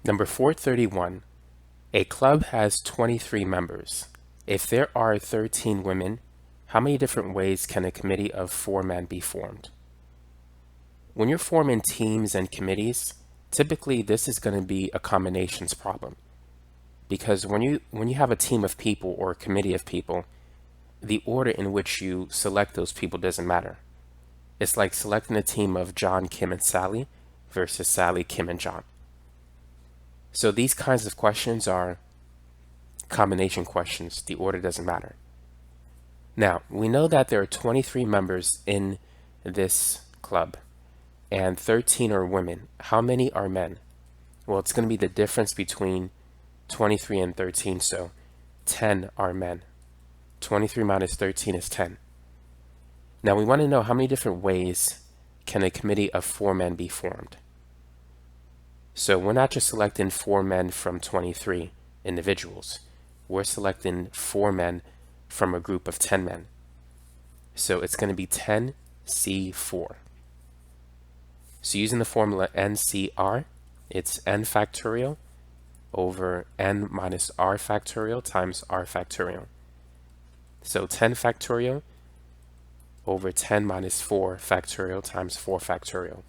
Number 431. A club has 23 members. If there are 13 women, how many different ways can a committee of 4 men be formed? When you're forming teams and committees, typically this is going to be a combinations problem. Because when you have a team of people or a committee of people, the order in which you select those people doesn't matter. It's like selecting a team of John, Kim, and Sally versus Sally, Kim, and John. So these kinds of questions are combination questions. The order doesn't matter. Now, we know that there are 23 members in this club and 13 are women. How many are men? Well, it's going to be the difference between 23 and 13, so 10 are men. 23 minus 13 is 10. Now we want to know how many different ways can a committee of 4 men be formed. So we're not just selecting 4 men from 23 individuals. We're selecting 4 men from a group of 10 men. So it's going to be 10C4. So using the formula NCR, it's n factorial over n minus r factorial times r factorial. So 10 factorial over 10 minus 4 factorial times 4 factorial.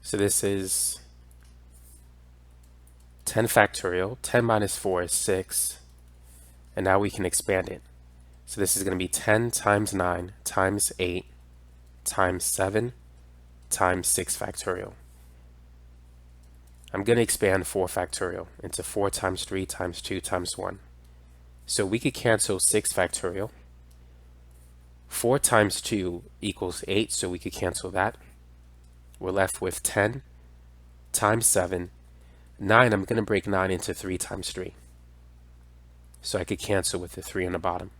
So this is 10 factorial. 10 minus 4 is 6. And now we can expand it. So this is going to be 10 times 9 times 8 times 7 times 6 factorial. I'm going to expand 4 factorial into 4 times 3 times 2 times 1. So we could cancel 6 factorial. 4 times 2 equals 8, so we could cancel that. We're left with 10 times 7. 9, I'm going to break 9 into 3 times 3. So I could cancel with the 3 on the bottom.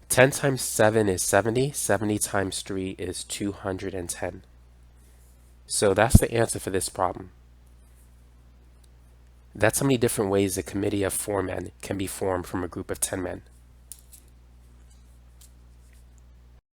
Ten times 7 is 70. 70 times 3 is 210. So that's the answer for this problem. That's how many different ways a committee of 4 men can be formed from a group of 10 men.